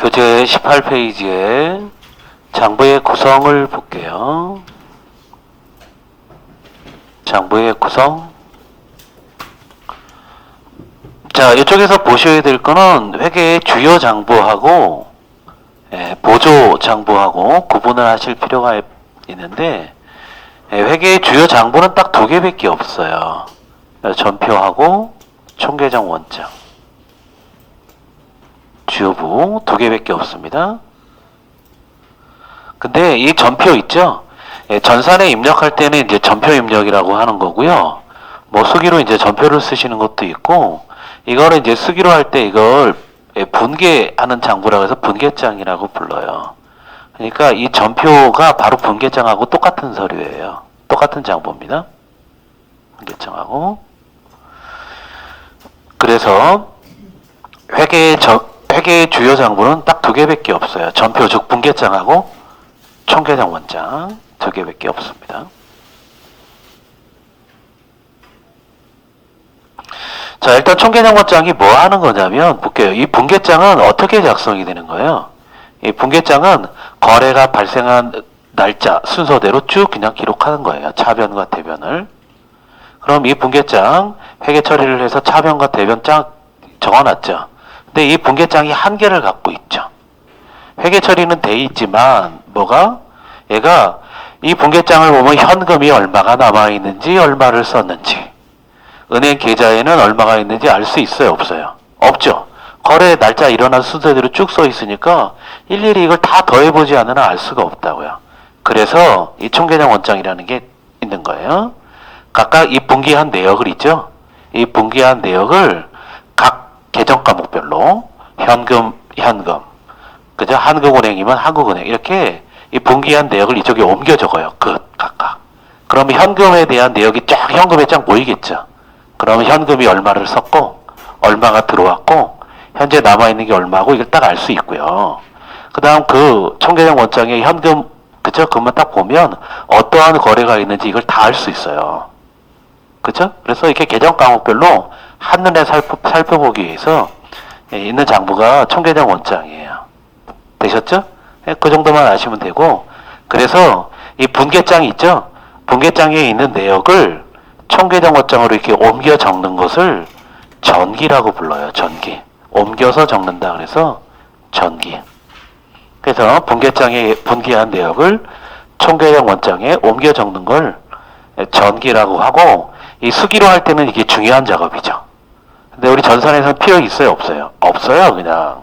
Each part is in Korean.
교재 18페이지에 장부의 구성을 볼게요. 장부의 구성. 자, 이쪽에서 보셔야 될 거는 회계의 주요 장부하고 보조 장부하고 구분을 하실 필요가 있는데, 회계의 주요 장부는 딱 두 개밖에 없어요. 전표하고 총계정 원장. 주요부 두 개밖에 없습니다. 근데 이 전표 있죠? 전산에 입력할 때는 이제 전표 입력이라고 하는 거고요. 뭐 수기로 이제 전표를 쓰시는 것도 있고, 이거를 이제 수기로 할 때 이걸 분계하는 장부라고 해서 분계장이라고 불러요. 그러니까 이 전표가 바로 분계장하고 똑같은 서류예요. 똑같은 장부입니다. 분계장하고. 그래서 회계의 주요 장부는 딱 두 개밖에 없어요. 전표 즉 분계장하고 총계장 원장 두 개밖에 없습니다. 자, 일단 총계장 원장이 뭐 하는 거냐면 볼게요. 이 분계장은 어떻게 작성이 되는 거예요? 이 분계장은 거래가 발생한 날짜 순서대로 쭉 그냥 기록하는 거예요. 차변과 대변을. 그럼 이 분계장 회계 처리를 해서 차변과 대변 쫙 적어놨죠. 근데 이 분계장이 한계를 갖고 있죠. 회계 처리는 돼 있지만 얘가 이 분계장을 보면 현금이 얼마가 남아있는지 얼마를 썼는지 은행 계좌에는 얼마가 있는지 알 수 있어요? 없어요? 없죠. 거래 날짜 일어난 순서대로 쭉 써 있으니까 일일이 이걸 다 더해보지 않으면 알 수가 없다고요. 그래서 이 총계장 원장이라는 게 있는 거예요. 각각 이 분기한 내역을 있죠. 이 분기한 내역을 각 계정 과목별로 현금, 그죠? 한국은행이면 한국은행 이렇게 이 분기한 내역을 이쪽에 옮겨 적어요. 각각. 그러면 현금에 대한 내역이 쫙 현금에 쫙 모이겠죠. 그러면 현금이 얼마를 썼고 얼마가 들어왔고 현재 남아있는 게 얼마고 이걸 딱 알 수 있고요. 그 다음 그 총계장 원장에 현금 그죠? 그것만 딱 보면 어떠한 거래가 있는지 이걸 다 알 수 있어요. 그죠? 그래서 이렇게 계정 과목별로 한눈에 살펴보기 위해서 있는 장부가 총계장 원장이에요. 되셨죠? 그 정도만 아시면 되고, 그래서 이 분계장이 있죠? 분계장에 있는 내역을 총계장 원장으로 이렇게 옮겨 적는 것을 전기라고 불러요. 전기. 옮겨서 적는다 그래서 전기. 그래서 분계장에 분기한 내역을 총계장 원장에 옮겨 적는 걸 전기라고 하고, 이 수기로 할 때는 이게 중요한 작업이죠. 근데 우리 전산에서는 필요 있어요? 없어요? 없어요. 그냥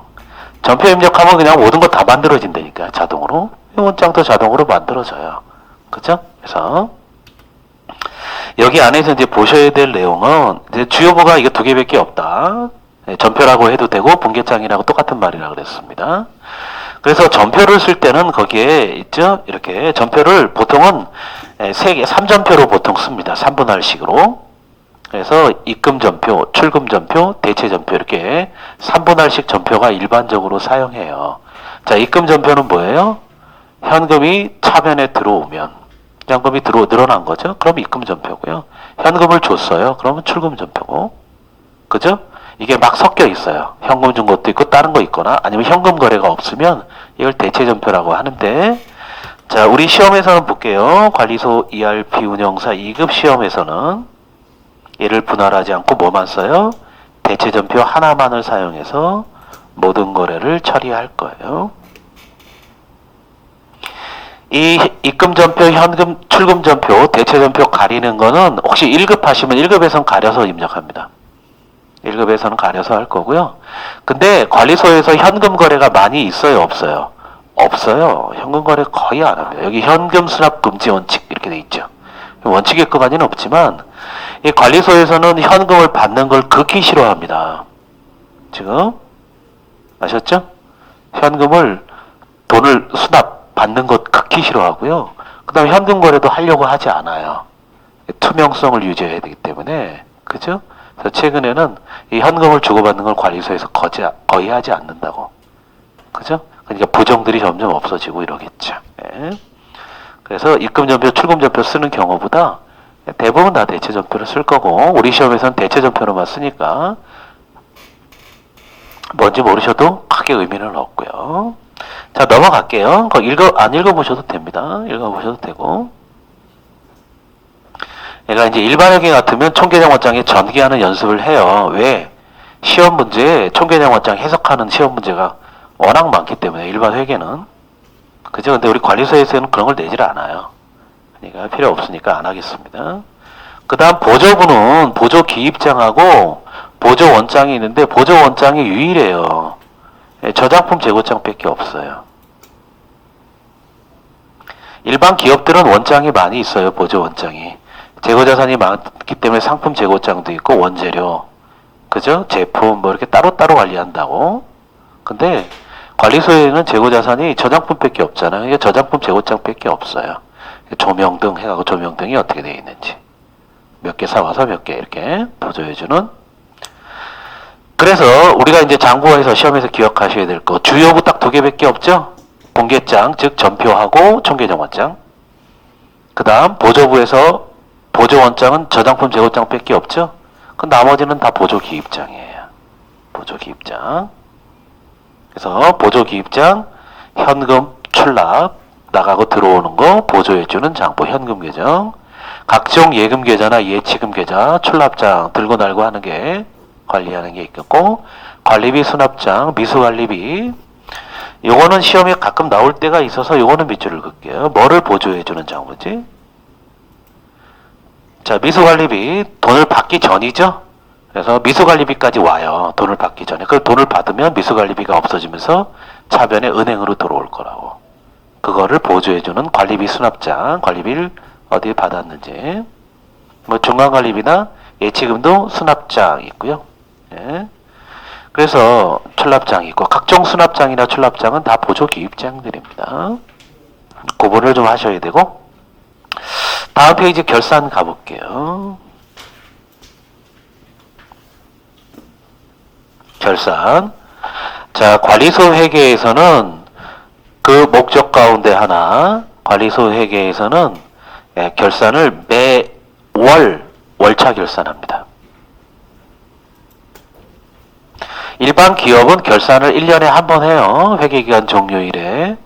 전표 입력하면 그냥 모든 거 다 만들어진다니까. 자동으로. 원장도 자동으로 만들어져요. 그죠? 그래서 여기 안에서 이제 보셔야 될 내용은 이제 주요부가 이거 두 개밖에 없다. 전표라고 해도 되고 분계장이라고 똑같은 말이라 그랬습니다. 그래서 전표를 쓸 때는 거기에 있죠? 이렇게 전표를 보통은 3전표로 보통 씁니다. 3분할식으로. 그래서 입금전표, 출금전표, 대체전표 이렇게 3분할식 전표가 일반적으로 사용해요. 자, 입금전표는 뭐예요? 현금이 차변에 들어오면 현금이 늘어난 거죠? 그럼 입금전표고요. 현금을 줬어요. 그러면 출금전표고. 그죠? 이게 막 섞여 있어요. 현금 준 것도 있고 다른 거 있거나 아니면 현금 거래가 없으면 이걸 대체전표라고 하는데, 자, 우리 시험에서는 볼게요. 관리소 ERP 운영사 2급 시험에서는 얘를 분할하지 않고 뭐만 써요? 대체전표 하나만을 사용해서 모든 거래를 처리할 거예요. 이 입금전표, 현금, 출금전표, 대체전표 가리는 거는 혹시 1급 하시면 1급에서는 가려서 입력합니다. 1급에서는 가려서 할 거고요. 근데 관리소에서 현금 거래가 많이 있어요? 없어요? 없어요. 현금 거래 거의 안 합니다. 여기 현금 수납 금지 원칙 이렇게 돼 있죠. 원칙의 것까지는 없지만 이 관리소에서는 현금을 받는 걸 극히 싫어합니다. 지금 아셨죠? 돈을 받는 것 극히 싫어하고요. 그 다음에 현금 거래도 하려고 하지 않아요. 투명성을 유지해야 되기 때문에. 그죠? 그래서 최근에는 이 현금을 주고받는 걸 관리소에서 거의 하지 않는다고. 그죠? 그러니까 부정들이 점점 없어지고 이러겠죠. 네. 그래서 입금전표, 출금전표 쓰는 경우보다 대부분 다 대체전표를 쓸 거고, 우리 시험에서는 대체전표로만 쓰니까 뭔지 모르셔도 크게 의미는 없고요. 있어요. 자, 넘어갈게요. 안 읽어보셔도 됩니다. 읽어보셔도 되고. 얘가 이제 일반 회계 같으면 총계정원장에 전개하는 연습을 해요. 왜? 시험 문제에 총계정원장 해석하는 시험 문제가 워낙 많기 때문에, 일반 회계는. 그죠? 근데 우리 관리소에서는 그런 걸 내질 않아요. 그러니까 필요 없으니까 안 하겠습니다. 그 다음 보조부는 보조기입장하고 보조원장이 있는데, 보조원장이 유일해요. 저작품 재고장 밖에 없어요. 일반 기업들은 원장이 많이 있어요. 보조원장이. 재고자산이 많기 때문에 상품 재고장도 있고, 원재료, 그죠? 제품 뭐 이렇게 따로따로 관리한다고. 근데 관리소에는 재고자산이 저장품밖에 없잖아요. 이게 저장품 재고장밖에 없어요. 조명등 해가고, 조명등이 어떻게 되어 있는지 몇 개 사와서 몇 개 이렇게 보조해주는. 그래서 우리가 이제 장부에서 시험에서 기억하셔야 될 거, 주요부 딱 2개밖에 없죠. 공개장, 즉 전표하고 총계정원장. 그 다음 보조부에서 보조원장은 저장품 재고장밖에 없죠. 그 나머지는 다 보조기입장이에요. 보조기입장. 그래서 보조기입장, 현금 출납, 나가고 들어오는 거 보조해주는 장부, 현금 계정. 각종 예금 계좌나 예치금 계좌, 출납장 들고 날고 하는 게 관리하는 게 있겠고, 관리비 수납장, 미수관리비. 요거는 시험에 가끔 나올 때가 있어서 요거는 밑줄을 긋게요. 뭐를 보조해주는 장부지? 자, 미수관리비, 돈을 받기 전이죠? 그래서 미수관리비까지 와요. 돈을 받기 전에. 그 돈을 받으면 미수관리비가 없어지면서 차변에 은행으로 들어올 거라고. 그거를 보조해주는 관리비 수납장, 관리비를 어디에 받았는지. 뭐 중간관리비나 예치금도 수납장 있고요. 예. 그래서 출납장이 있고, 각종 수납장이나 출납장은 다 보조기입장들입니다. 구분을 좀 하셔야 되고. 다음 페이지 결산 가볼게요. 결산. 자, 관리소 회계에서는 그 목적 가운데 하나, 관리소 회계에서는 결산을 매월 월차 결산합니다. 일반 기업은 결산을 1년에 한 번 해요. 회계기간 종료일에.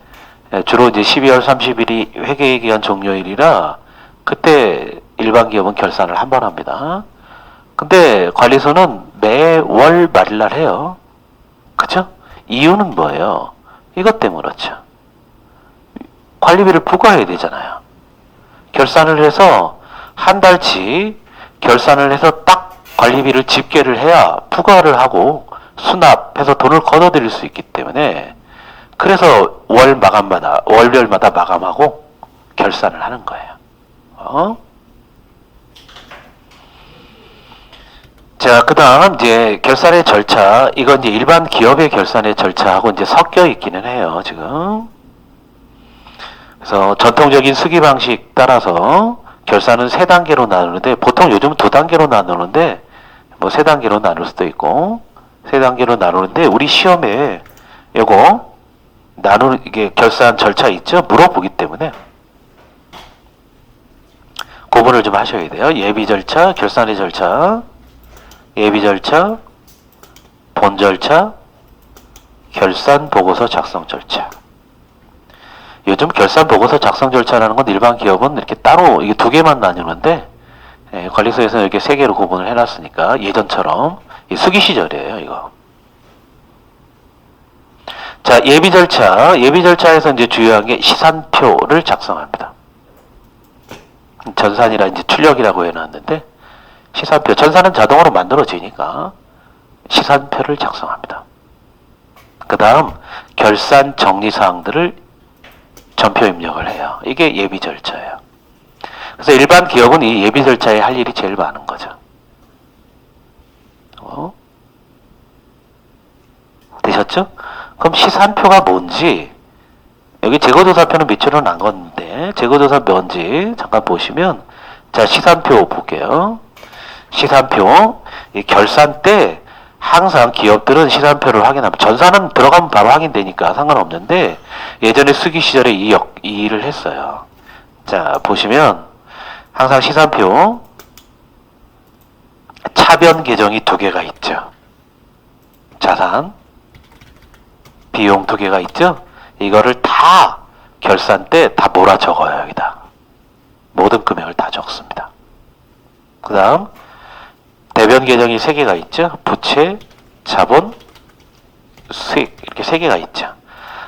주로 이제 12월 30일이 회계기간 종료일이라 그때 일반 기업은 결산을 한 번 합니다. 근데 관리소는 매월 말일날 해요. 그쵸? 이유는 뭐예요? 이것 때문에 그렇죠. 관리비를 부과해야 되잖아요. 결산을 해서 한 달치 결산을 해서 딱 관리비를 집계를 해야 부과를 하고 수납해서 돈을 걷어들일 수 있기 때문에, 그래서 월별마다 마감하고 결산을 하는 거예요. 자, 그 다음 이제 결산의 절차, 이건 이제 일반 기업의 결산의 절차하고 이제 섞여 있기는 해요, 지금. 그래서 전통적인 수기 방식 따라서 결산은 3단계로 나누는데, 보통 요즘 2단계로 나누는데, 뭐 3단계로 나눌 수도 있고, 3단계로 나누는데, 우리 시험에 요거 이게 결산 절차 있죠? 물어보기 때문에 구분을 좀 하셔야 돼요. 예비 절차, 결산의 절차, 예비 절차, 본 절차, 결산 보고서 작성 절차. 요즘 결산 보고서 작성 절차라는 건 일반 기업은 이렇게 따로 이게 2개만 나누는데, 관리소에서는 이렇게 3개로 구분을 해놨으니까, 예전처럼 수기 시절이에요, 이거. 자, 예비 절차에서 이제 주요한 게 시산표를 작성합니다. 전산이라 이제 출력이라고 해놨는데, 시산표, 전산은 자동으로 만들어지니까 시산표를 작성합니다. 그 다음 결산 정리사항들을 전표 입력을 해요. 이게 예비 절차예요. 그래서 일반 기업은 이 예비 절차에 할 일이 제일 많은 거죠. 되셨죠? 그럼 시산표가 뭔지, 여기 재고조사표는 밑줄은 안 걷는데 재고조사 뭔지 잠깐 보시면, 자, 시산표 볼게요. 시산표, 이 결산 때 항상 기업들은 시산표를 확인합니다. 전산은 들어가면 바로 확인되니까 상관없는데, 예전에 수기 시절에 이 일을 했어요. 자, 보시면 항상 시산표 차변 계정이 2개가 있죠. 자산, 비용 두 개가 있죠? 이거를 다 결산 때 다 몰아 적어요, 여기다. 모든 금액을 다 적습니다. 그 다음, 대변 계정이 세 개가 있죠? 부채, 자본, 수익, 이렇게 세 개가 있죠.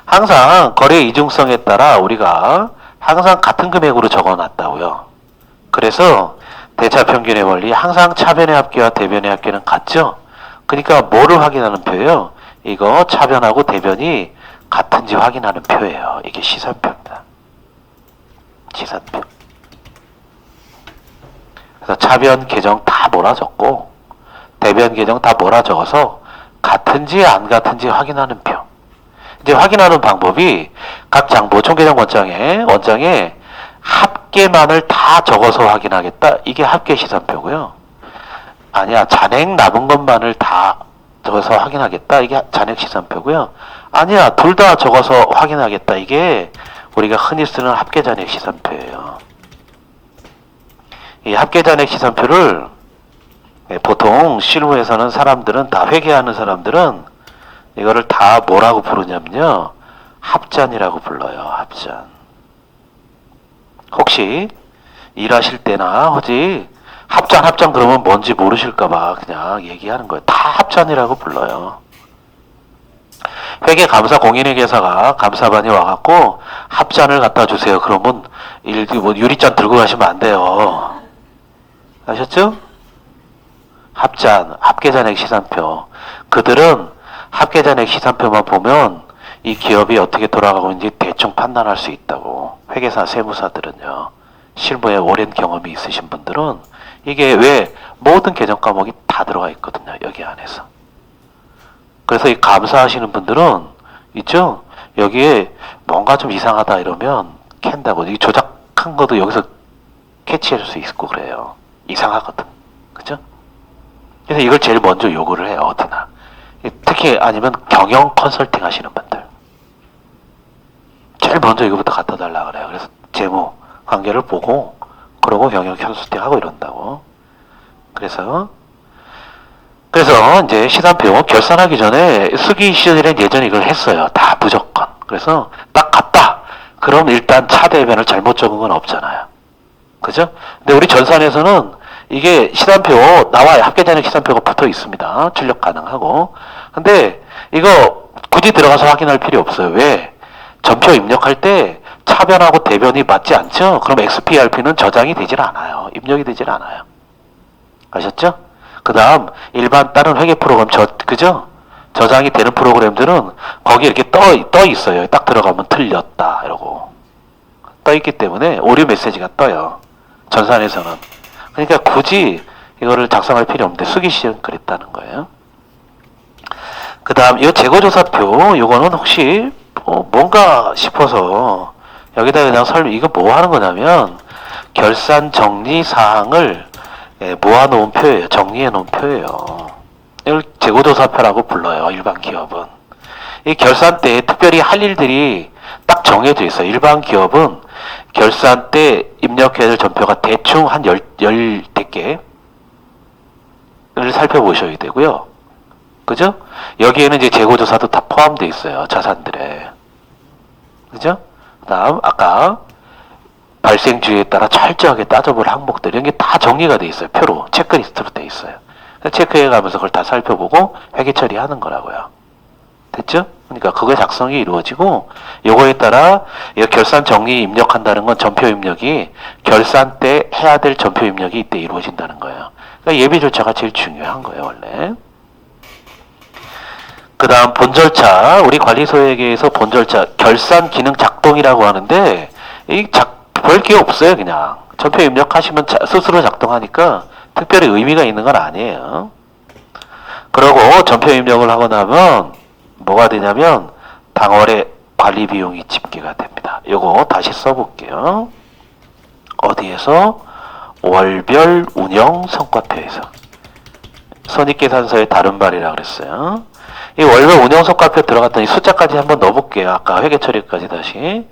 항상 거래 이중성에 따라 우리가 항상 같은 금액으로 적어 놨다고요. 그래서 대차평균의 원리, 항상 차변의 합계와 대변의 합계는 같죠? 그러니까 뭐를 확인하는 표예요? 이거 차변하고 대변이 같은지 확인하는 표예요. 이게 시산표입니다. 시산표. 그래서 차변 계정 다 몰아 적고 대변 계정 다 몰아 적어서 같은지 안 같은지 확인하는 표. 이제 확인하는 방법이 각 장부 총계정 원장에 합계만을 다 적어서 확인하겠다. 이게 합계 시산표고요. 아니야, 잔액 남은 것만을 다 적어서 확인하겠다. 이게 잔액 시산표고요. 아니야, 둘 다 적어서 확인하겠다. 이게 우리가 흔히 쓰는 합계 잔액 시산표예요. 이 합계 잔액 시산표를 보통 실무에서는 사람들은 다 회계하는 사람들은 이거를 다 뭐라고 부르냐면요, 합잔이라고 불러요. 합잔. 혹시 일하실 때나 혹시 합잔 그러면 뭔지 모르실까봐 그냥 얘기하는 거예요. 다 합잔이라고 불러요. 회계 감사 공인회계사가 감사반이 와갖고 합잔을 갖다 주세요. 그러면 유리잔 들고 가시면 안 돼요. 아셨죠? 합잔, 합계잔액 시산표. 그들은 합계잔액 시산표만 보면 이 기업이 어떻게 돌아가고 있는지 대충 판단할 수 있다고. 회계사, 세무사들은요. 실무에 오랜 경험이 있으신 분들은 이게 왜 모든 계정 과목이 다 들어가 있거든요. 여기 안에서. 그래서 이 감사하시는 분들은 있죠? 여기에 뭔가 좀 이상하다 이러면 캔다고. 이 조작한 것도 여기서 캐치할 수 있고 그래요. 이상하거든. 그죠? 그래서 이걸 제일 먼저 요구를 해요. 어디나. 특히 아니면 경영 컨설팅 하시는 분들. 제일 먼저 이거부터 갖다 달라 그래요. 그래서 재무 관계를 보고 그러고 경영 컨설팅 하고 이런다고. 그래서 이제 시산표 결산하기 전에 수기 시절에는 예전에 이걸 했어요. 다 무조건. 그래서 딱 갔다. 그럼 일단 차 대변을 잘못 적은 건 없잖아요. 그죠? 근데 우리 전산에서는 이게 시산표 나와요. 합계잔액 시산표가 붙어 있습니다. 출력 가능하고. 근데 이거 굳이 들어가서 확인할 필요 없어요. 왜? 전표 입력할 때 차변하고 대변이 맞지 않죠? 그럼 XPRP는 저장이 되질 않아요. 입력이 되질 않아요. 아셨죠? 그 다음 일반 다른 회계 프로그램 그죠? 저장이 되는 프로그램들은 거기에 이렇게 떠 있어요. 딱 들어가면 틀렸다 이러고 떠 있기 때문에 오류 메시지가 떠요. 전산에서는. 그러니까 굳이 이거를 작성할 필요 없는데 수기 시절은 그랬다는 거예요. 그 다음 이 재고조사표 요거는 혹시 뭔가 싶어서 여기다 그냥 이거 뭐 하는 거냐면 결산 정리 사항을 모아놓은 표예요. 정리해 놓은 표예요. 이걸 재고조사표라고 불러요. 일반 기업은. 이 결산 때 특별히 할 일들이 딱 정해져 있어요. 일반 기업은 결산 때 입력해야 될 전표가 대충 한 10개를 살펴보셔야 되고요. 그죠? 여기에는 이제 재고조사도 다 포함되어 있어요. 자산들에. 그죠? 그 다음, 아까 발생주의에 따라 철저하게 따져볼 항목들, 이런 게 다 정리가 되어 있어요. 표로, 체크리스트로 되어 있어요. 체크해 가면서 그걸 다 살펴보고 회계 처리하는 거라고요. 됐죠? 그러니까 그거의 작성이 이루어지고 요거에 따라 결산 정리 입력한다는 건 전표 입력이 결산 때 해야 될 전표 입력이 이때 이루어진다는 거예요. 그러니까 예비 절차가 제일 중요한 거예요, 원래. 그 다음 본절차, 우리 관리소에게서 본절차, 결산 기능 작동이라고 하는데 별 게 없어요. 그냥 전표 입력하시면 스스로 작동하니까 특별히 의미가 있는 건 아니에요. 그러고 전표 입력을 하고 나면 뭐가 되냐면 당월의 관리 비용이 집계가 됩니다. 요거 다시 써볼게요. 어디에서? 월별 운영 성과표에서. 손익계산서의 다른 말이라 그랬어요. 이 월별 운영 성과표 들어갔더니 숫자까지 한번 넣어볼게요. 아까 회계 처리까지 다시.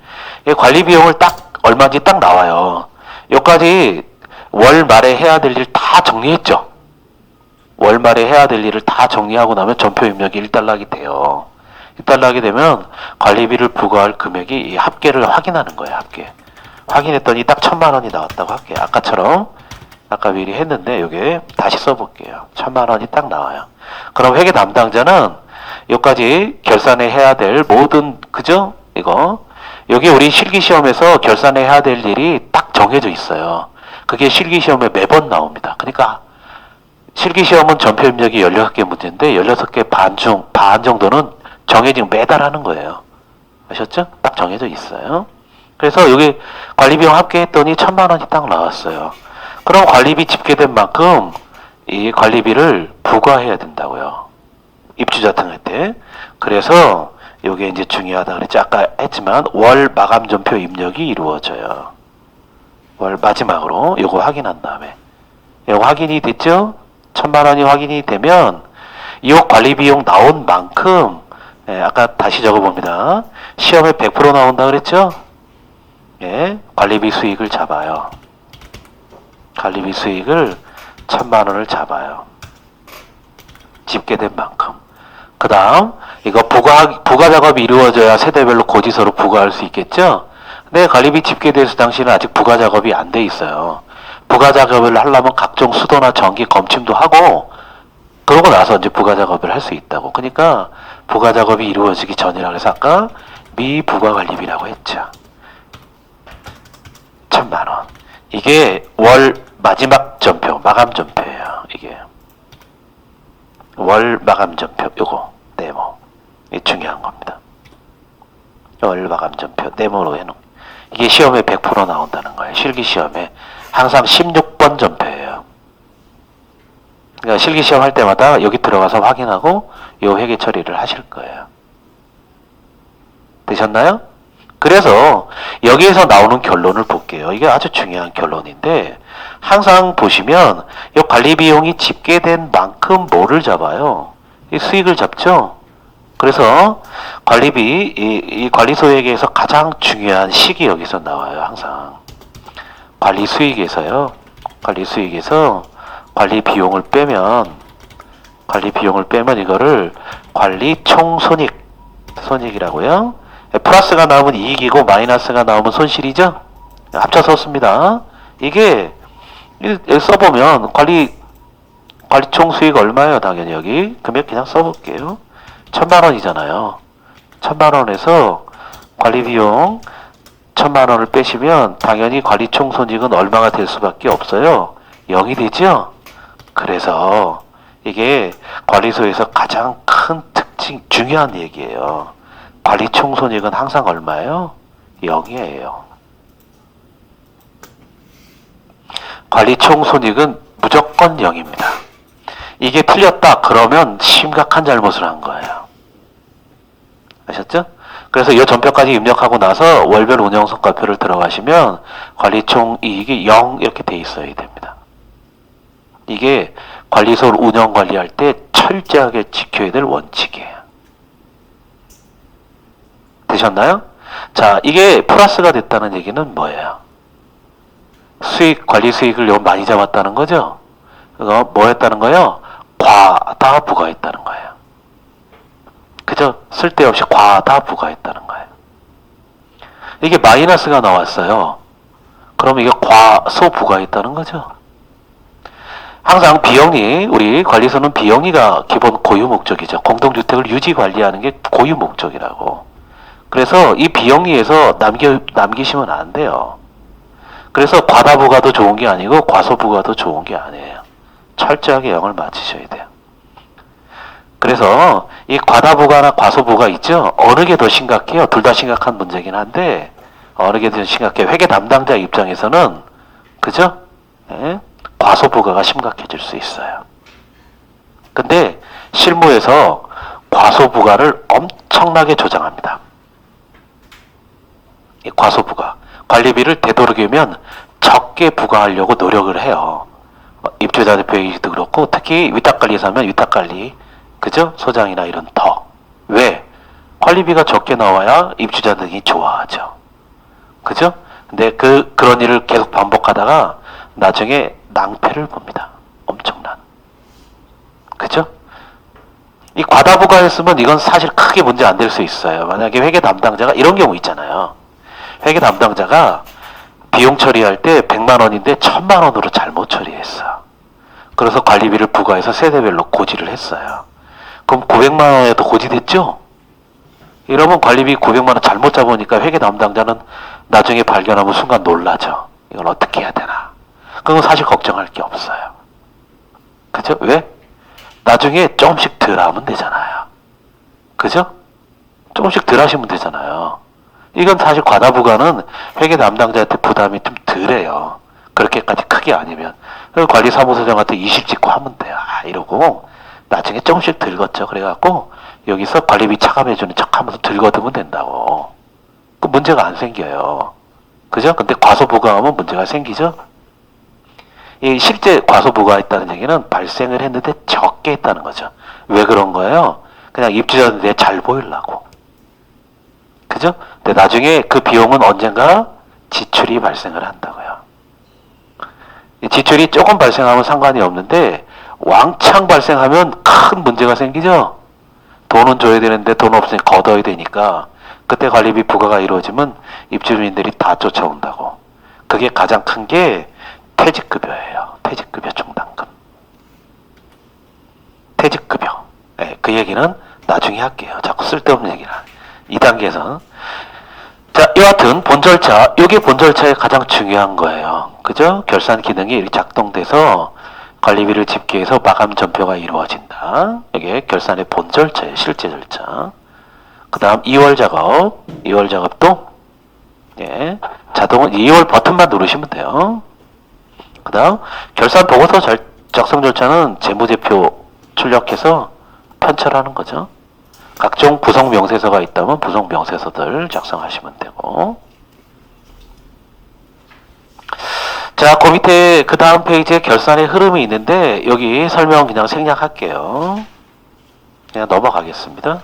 이 관리 비용을 딱 얼마인지 딱 나와요. 여기까지 월 말에 해야 될 일 다 정리했죠. 월 말에 해야 될 일을 다 정리하고 나면 전표 입력이 일단락이 돼요. 6달러 하게 되면 관리비를 부과할 금액이 이 합계를 확인하는 거예요. 합계. 확인했더니 딱 1,000만 원이 나왔다고 할게요. 아까처럼 아까 미리 했는데 요게 다시 써볼게요. 1,000만 원이 딱 나와요. 그럼 회계 담당자는 여기까지 결산해 해야 될 모든 그죠? 이거 여기 우리 실기시험에서 결산해 해야 될 일이 딱 정해져 있어요. 그게 실기시험에 매번 나옵니다. 그러니까 실기시험은 전표 입력이 16개 문제인데 16개 반 정도는 정해지고 매달 하는 거예요. 아셨죠? 딱 정해져 있어요. 그래서 여기 관리비용 합계했더니 1,000만 원이 딱 나왔어요. 그럼 관리비 집계된 만큼 이 관리비를 부과해야 된다고요. 입주자 등할 때. 그래서 이게 이제 중요하다 그랬죠. 아까 했지만 월 마감 전표 입력이 이루어져요. 월 마지막으로 요거 확인한 다음에 요거 확인이 됐죠? 1,000만 원이 확인이 되면 이 관리 비용 나온 만큼 아까 다시 적어봅니다. 시험에 100% 나온다 그랬죠? 관리비 수익을 잡아요. 관리비 수익을 1,000만 원을 잡아요. 집계된 만큼. 그 다음 이거 부가 작업이 이루어져야 세대별로 고지서로 부과할 수 있겠죠? 근데 관리비 집계돼서 당시는 아직 부가 작업이 안 돼 있어요. 부가 작업을 하려면 각종 수도나 전기 검침도 하고 그러고 나서 이제 부가 작업을 할 수 있다고. 그러니까 부가 작업이 이루어지기 전이라 그래서 아까 미부가 관리비라고 했죠. 1,000만 원. 이게 월 마지막 전표, 마감 전표예요. 이게 월 마감 전표 요거 네모. 이게 중요한 겁니다. 월 마감 전표 네모로 해놓은. 이게 시험에 100% 나온다는 거예요. 실기시험에 항상 16번 전표예요. 그러니까 실기시험 할 때마다 여기 들어가서 확인하고 요 회계 처리를 하실 거예요. 되셨나요? 그래서 여기에서 나오는 결론을 볼게요. 이게 아주 중요한 결론인데 항상 보시면 이 관리 비용이 집계된 만큼 뭐를 잡아요? 이 수익을 잡죠. 그래서 관리비 이 관리소액에서 가장 중요한 식이 여기서 나와요. 항상 관리 수익에서요. 관리 수익에서 관리 비용을 빼면 이거를 관리 총 손익이라고요. 플러스가 나오면 이익이고 마이너스가 나오면 손실이죠. 합쳐서 씁니다. 이게 써보면 관리 총 수익 얼마예요? 당연히 여기 금액 그냥 써볼게요. 1,000만 원이잖아요. 1,000만 원에서 관리 비용 1,000만 원을 빼시면 당연히 관리 총 손익은 얼마가 될 수밖에 없어요. 0이 되죠. 그래서 이게 관리소에서 가장 큰 특징 중요한 얘기예요. 관리 총 손익은 항상 얼마예요? 0이에요. 관리 총 손익은 무조건 0입니다. 이게 틀렸다 그러면 심각한 잘못을 한 거예요. 아셨죠? 그래서 이 전표까지 입력하고 나서 월별 운영 성과표를 들어가시면 관리 총 이익이 0 이렇게 돼 있어야 됩니다. 이게 관리소 운영 관리할 때 철저하게 지켜야 될 원칙이에요. 되셨나요? 자, 이게 플러스가 됐다는 얘기는 뭐예요? 관리 수익을 너무 많이 잡았다는 거죠? 그거 뭐 했다는 거예요? 과다 부과했다는 거예요. 그죠? 쓸데없이 과다 부과했다는 거예요. 이게 마이너스가 나왔어요. 그럼 이게 과소 부과했다는 거죠? 항상 비영리, 우리 관리소는 비영리가 기본 고유 목적이죠. 공동주택을 유지 관리하는 게 고유 목적이라고. 그래서 이 비영리에서 남기시면 안 돼요. 그래서 과다 부과도 좋은 게 아니고 과소 부과도 좋은 게 아니에요. 철저하게 0을 맞추셔야 돼요. 그래서 이 과다 부과나 과소 부과 있죠? 어느 게 더 심각해요? 둘 다 심각한 문제긴 한데 어느 게 더 심각해요? 회계 담당자 입장에서는 그죠? 네? 과소 부과가 심각해질 수 있어요. 근데 실무에서 과소 부과를 엄청나게 조장합니다. 이 과소 부과. 관리비를 되도록이면 적게 부과하려고 노력을 해요. 입주자 대표이기도 그렇고 특히 위탁관리사 하면 위탁관리 그죠? 소장이나 이런 더. 왜? 관리비가 적게 나와야 입주자 등이 좋아하죠. 그죠? 근데 그런 일을 계속 반복하다가 나중에 낭패를 봅니다. 엄청난. 그죠? 이 과다 부과했으면 이건 사실 크게 문제 안 될 수 있어요. 만약에 회계 담당자가 이런 경우 있잖아요. 회계 담당자가 비용 처리할 때 100만 원인데 1000만 원으로 잘못 처리했어. 그래서 관리비를 부과해서 세대별로 고지를 했어요. 그럼 900만 원에도 고지됐죠? 이러면 관리비 900만 원 잘못 잡으니까 회계 담당자는 나중에 발견하면 순간 놀라죠. 이걸 어떻게 해야 되나. 그건 사실 걱정할 게 없어요. 그죠? 왜? 나중에 조금씩 덜 하면 되잖아요. 그죠? 조금씩 덜 하시면 되잖아요. 이건 사실 과다 부과는 회계 담당자한테 부담이 좀 덜해요. 그렇게까지 크게 아니면. 관리사무소장한테 이실 찍고 하면 돼요. 이러고 나중에 조금씩 덜 걷죠. 그래갖고 여기서 관리비 차감해주는 척 하면서 덜 걷으면 된다고. 그 문제가 안 생겨요. 그죠? 근데 과소부과하면 문제가 생기죠? 이 실제 과소부과했다는 얘기는 발생을 했는데 적게 했다는 거죠. 왜 그런 거예요? 그냥 입주자한테 잘 보이려고. 그죠? 근데 나중에 그 비용은 언젠가 지출이 발생을 한다고요. 이 지출이 조금 발생하면 상관이 없는데 왕창 발생하면 큰 문제가 생기죠? 돈은 줘야 되는데 돈 없으니 걷어야 되니까 그때 관리비 부과가 이루어지면 입주민들이 다 쫓아온다고. 그게 가장 큰 게 퇴직급여예요. 퇴직급여 중단금. 퇴직급여. 네, 그 얘기는 나중에 할게요. 자꾸 쓸데없는 얘기는. 2단계에서. 자, 여하튼 본 절차, 이게 본 절차의 가장 중요한 거예요. 그죠? 결산 기능이 이렇게 작동돼서 관리비를 집계해서 마감 전표가 이루어진다. 이게 결산의 본 절차예요. 실제 절차. 그 다음 2월 작업. 2월 작업도 예, 자동 2월 버튼만 누르시면 돼요. 그 다음 결산 보고서 작성 절차는 재무제표 출력해서 편철하는 거죠. 각종 부속 명세서가 있다면 부속 명세서들 작성하시면 되고. 자, 그 밑에 그 다음 페이지에 결산의 흐름이 있는데 여기 설명 그냥 생략할게요. 그냥 넘어가겠습니다.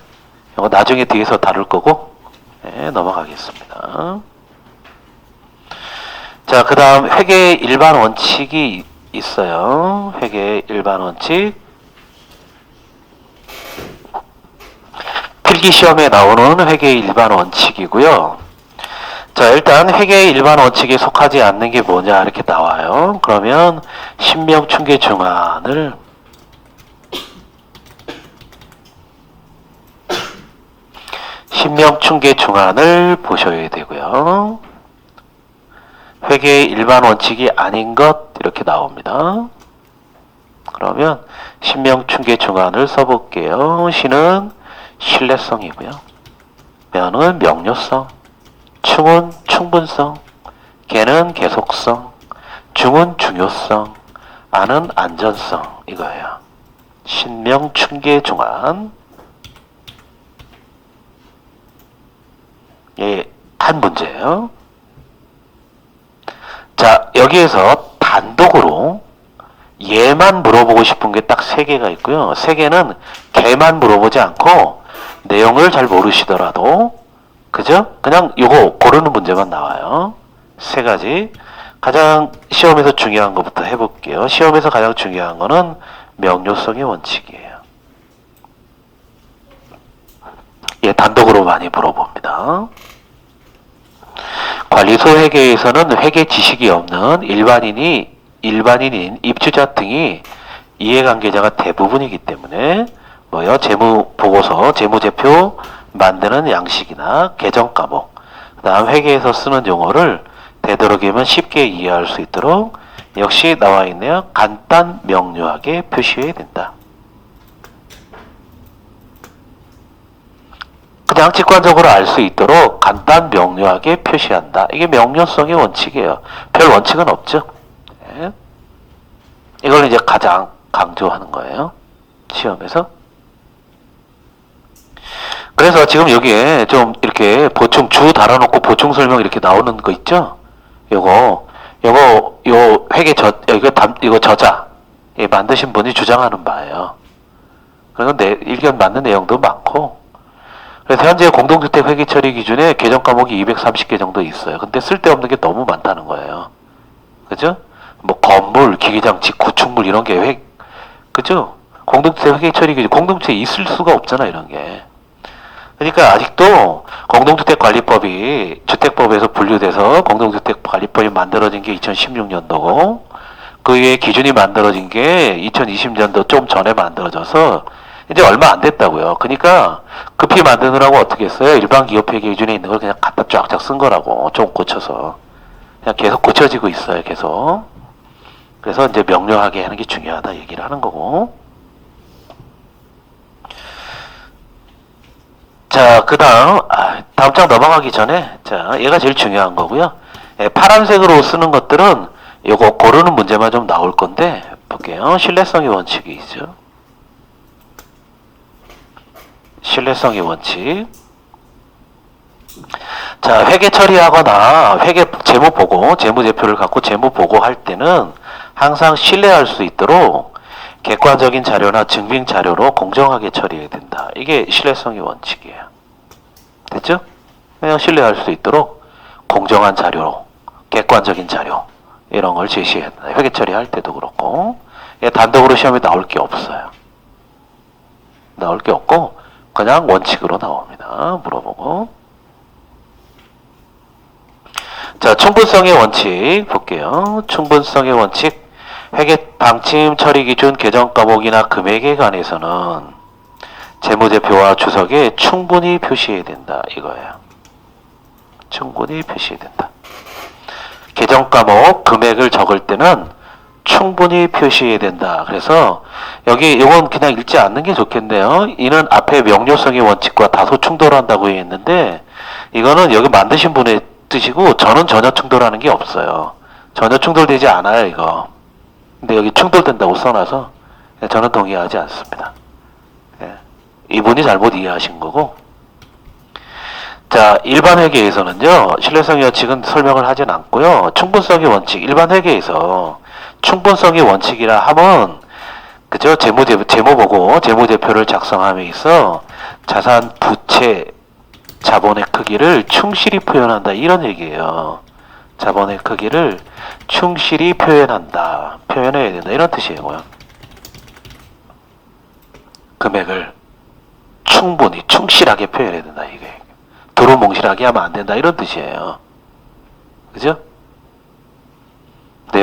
이거 나중에 뒤에서 다룰 거고. 네, 넘어가겠습니다. 자, 그 다음 회계 일반 원칙이 있어요. 회계 일반 원칙. 필기 시험에 나오는 회계 일반 원칙이고요. 자, 일단 회계 일반 원칙에 속하지 않는 게 뭐냐 이렇게 나와요. 그러면 신명충계 중환을 보셔야 되고요. 회계 일반 원칙이 아닌 것 이렇게 나옵니다. 그러면 신명충계 중환을 써볼게요. 신은 신뢰성이고요. 면은 명료성, 충은 충분성, 개는 계속성, 중은 중요성, 안은 안전성 이거예요. 신명충계 중환. 예, 한 문제예요. 자, 여기에서 단독으로 얘만 물어보고 싶은 게 딱 3개가 있고요. 3개는 걔만 물어보지 않고 내용을 잘 모르시더라도 그죠? 그냥 요거 고르는 문제만 나와요. 3가지. 가장 시험에서 중요한 것부터 해볼게요. 시험에서 가장 중요한 거는 명료성의 원칙이에요. 예, 단독으로 많이 물어봅니다. 관리소 회계에서는 회계 지식이 없는 일반인인 입주자 등이 이해관계자가 대부분이기 때문에 뭐요? 재무보고서, 재무제표 만드는 양식이나 계정 과목, 그 다음 회계에서 쓰는 용어를 되도록이면 쉽게 이해할 수 있도록 역시 나와 있네요. 간단 명료하게 표시해야 된다. 그냥 직관적으로 알 수 있도록 간단 명료하게 표시한다. 이게 명료성의 원칙이에요. 별 원칙은 없죠. 네. 이걸 이제 가장 강조하는 거예요. 시험에서. 그래서 지금 여기에 좀 이렇게 보충 주 달아놓고 보충 설명 이렇게 나오는 거 있죠? 요 회계 이거 저자 만드신 분이 주장하는 바예요. 그래서 일견 맞는 내용도 많고. 그래서 현재 공동주택 회계 처리 기준에 계정 과목이 230개 정도 있어요. 근데 쓸데없는 게 너무 많다는 거예요. 그죠? 뭐 건물, 기기장치, 구축물 이런 게 그죠? 공동주택 회계 처리 기준, 공동주택에 있을 수가 없잖아, 이런 게. 그러니까 아직도 공동주택관리법이 주택법에서 분류돼서 공동주택관리법이 만들어진 게 2016년도고, 그 외에 기준이 만들어진 게 2020년도 좀 전에 만들어져서 이제 얼마 안 됐다고요. 그러니까 급히 만드느라고 어떻게 했어요? 일반 기업회계 기준에 있는 걸 그냥 갖다 쫙쫙 쓴 거라고. 좀 고쳐서. 그냥 계속 고쳐지고 있어요, 계속. 그래서 이제 명료하게 하는 게 중요하다 얘기를 하는 거고. 자, 그 다음 장 넘어가기 전에, 자, 얘가 제일 중요한 거고요. 파란색으로 쓰는 것들은 요거 고르는 문제만 좀 나올 건데, 볼게요. 신뢰성의 원칙이 있죠. 신뢰성의 원칙. 자, 회계 처리하거나 회계 재무 보고, 재무제표를 갖고 재무 보고할 때는 항상 신뢰할 수 있도록 객관적인 자료나 증빙 자료로 공정하게 처리해야 된다. 이게 신뢰성의 원칙이에요. 됐죠? 그냥 신뢰할 수 있도록 공정한 자료로, 객관적인 자료 이런 걸 제시해야 된다. 회계 처리할 때도 그렇고, 단독으로 시험에 나올 게 없어요. 나올 게 없고 그냥 원칙으로 나옵니다. 물어보고. 자, 충분성의 원칙 볼게요. 충분성의 원칙. 회계 방침 처리 기준 개정 과목이나 금액에 관해서는 재무제표와 주석에 충분히 표시해야 된다. 이거예요. 충분히 표시해야 된다. 개정 과목 금액을 적을 때는 충분히 표시해야 된다. 그래서 여기 이건 그냥 읽지 않는 게 좋겠네요. 이는 앞에 명료성의 원칙과 다소 충돌한다고 했는데 이거는 여기 만드신 분의 뜻이고 저는 전혀 충돌하는 게 없어요. 전혀 충돌되지 않아요, 이거. 근데 여기 충돌된다고 써놔서 저는 동의하지 않습니다. 이분이 잘못 이해하신 거고. 자, 일반 회계에서는요, 신뢰성의 원칙은 설명을 하진 않고요. 충분성의 원칙, 일반 회계에서 충분성의 원칙이라 하면, 그죠? 재무 보고, 재무제표를 작성함에 있어 자산, 부채, 자본의 크기를 충실히 표현한다. 이런 얘기예요. 자본의 크기를 충실히 표현한다. 표현해야 된다. 이런 뜻이에요. 금액을 충분히, 충실하게 표현해야 된다. 이게. 두루뭉실하게 하면 안 된다. 이런 뜻이에요. 그죠? 근데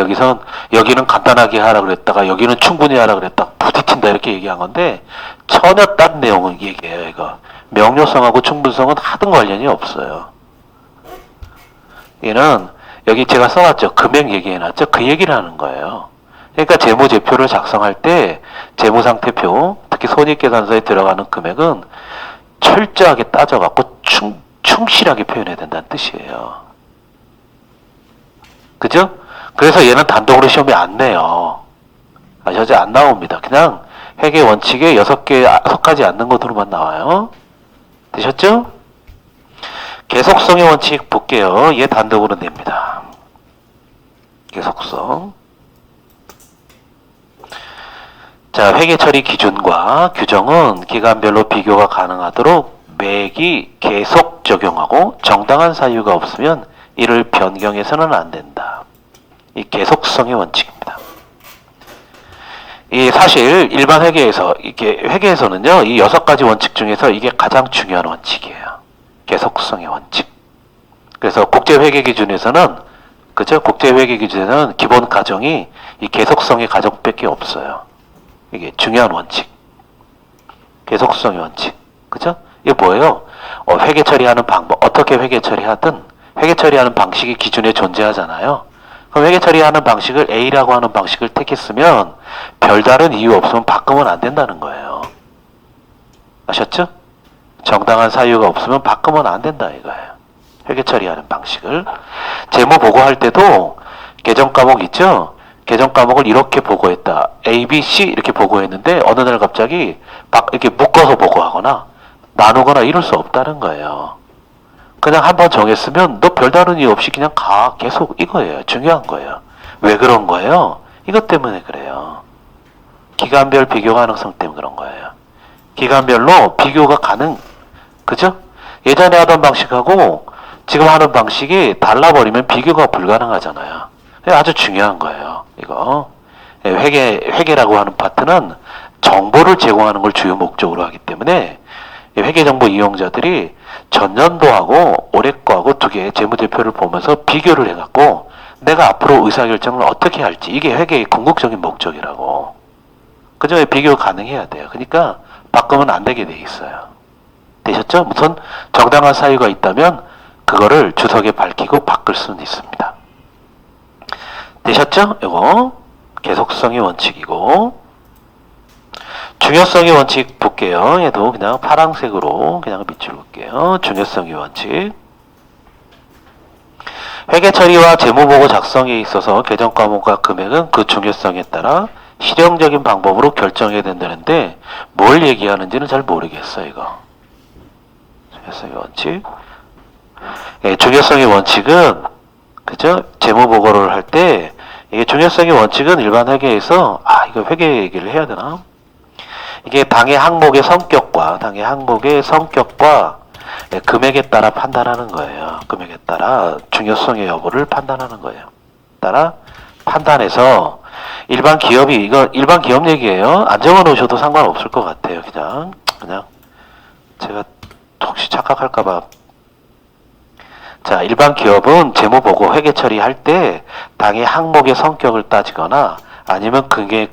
여기는 간단하게 하라 그랬다가 여기는 충분히 하라 그랬다가 부딪힌다. 이렇게 얘기한 건데 전혀 딴 내용을 얘기해요. 이거. 명료성하고 충분성은 하등 관련이 없어요. 얘는 여기 제가 써놨죠. 금액 얘기해놨죠. 그 얘기를 하는 거예요. 그러니까 재무제표를 작성할 때 재무상태표, 특히 손익계산서에 들어가는 금액은 철저하게 따져갖고 충실하게 표현해야 된다는 뜻이에요. 그죠? 그래서 얘는 단독으로 시험에 안 내요. 아시죠? 안 나옵니다. 그냥 회계 원칙에 6개 속하지 않는 것으로만 나와요. 되셨죠? 계속성의 원칙 볼게요. 얘 단독으로 냅니다. 계속성. 자, 회계 처리 기준과 규정은 기간별로 비교가 가능하도록 매기 계속 적용하고 정당한 사유가 없으면 이를 변경해서는 안 된다. 이 계속성의 원칙입니다. 이 사실 일반 회계에서 회계에서는요, 이 6가지 원칙 중에서 이게 가장 중요한 원칙이에요. 계속성의 원칙. 그래서 국제회계 기준에서는, 그죠? 국제회계 기준에서는 기본 가정이 이 계속성의 가정밖에 없어요. 이게 중요한 원칙. 계속성의 원칙. 그죠? 이게 뭐예요? 회계 처리하는 방법, 어떻게 회계 처리하든 회계 처리하는 방식이 기준에 존재하잖아요. 그럼 회계 처리하는 방식을 A라고 하는 방식을 택했으면 별다른 이유 없으면 바꾸면 안 된다는 거예요. 아셨죠? 정당한 사유가 없으면 바꾸면 안 된다 이거예요. 회계 처리하는 방식을. 재무 보고할 때도 개정 과목 있죠? 개정 과목을 이렇게 보고했다. A, B, C 이렇게 보고했는데 어느 날 갑자기 이렇게 묶어서 보고하거나 나누거나 이럴 수 없다는 거예요. 그냥 한번 정했으면 너 별다른 이유 없이 그냥 가. 계속 이거예요. 중요한 거예요. 왜 그런 거예요? 이것 때문에 그래요. 기간별 비교 가능성 때문에 그런 거예요. 기간별로 비교가 그죠? 예전에 하던 방식하고 지금 하는 방식이 달라버리면 비교가 불가능하잖아요. 아주 중요한 거예요. 이거. 회계라고 하는 파트는 정보를 제공하는 걸 주요 목적으로 하기 때문에 회계정보 이용자들이 전년도하고 올해 거하고 두 개의 재무제표를 보면서 비교를 해갖고 내가 앞으로 의사결정을 어떻게 할지, 이게 회계의 궁극적인 목적이라고. 그 점에 비교 가능해야 돼요. 그러니까 바꾸면 안 되게 돼 있어요. 되셨죠? 무슨 정당한 사유가 있다면 그거를 주석에 밝히고 바꿀 수는 있습니다. 되셨죠? 이거 계속성의 원칙이고, 중요성의 원칙 볼게요. 얘도 그냥 파란색으로 그냥 밑줄 볼게요. 중요성의 원칙. 회계 처리와 재무보고 작성에 있어서 계정 과목과 금액은 그 중요성에 따라 실용적인 방법으로 결정해야 된다는데 뭘 얘기하는지는 잘 모르겠어요. 이거 중요성의 원칙. 중요성의 원칙은 그죠? 재무보고를 할 때 이게 중요성의 원칙은 일반 회계에서 이거 회계 얘기를 해야 되나? 이게 당의 항목의 성격과 금액에 따라 판단하는 거예요. 금액에 따라 중요성의 여부를 판단하는 거예요. 따라 판단해서 일반 기업 얘기예요. 안 적어 놓으셔도 상관없을 것 같아요. 그냥 제가 혹시 착각할까봐. 자, 일반 기업은 재무보고 회계 처리할 때 당의 항목의 성격을 따지거나 아니면 그게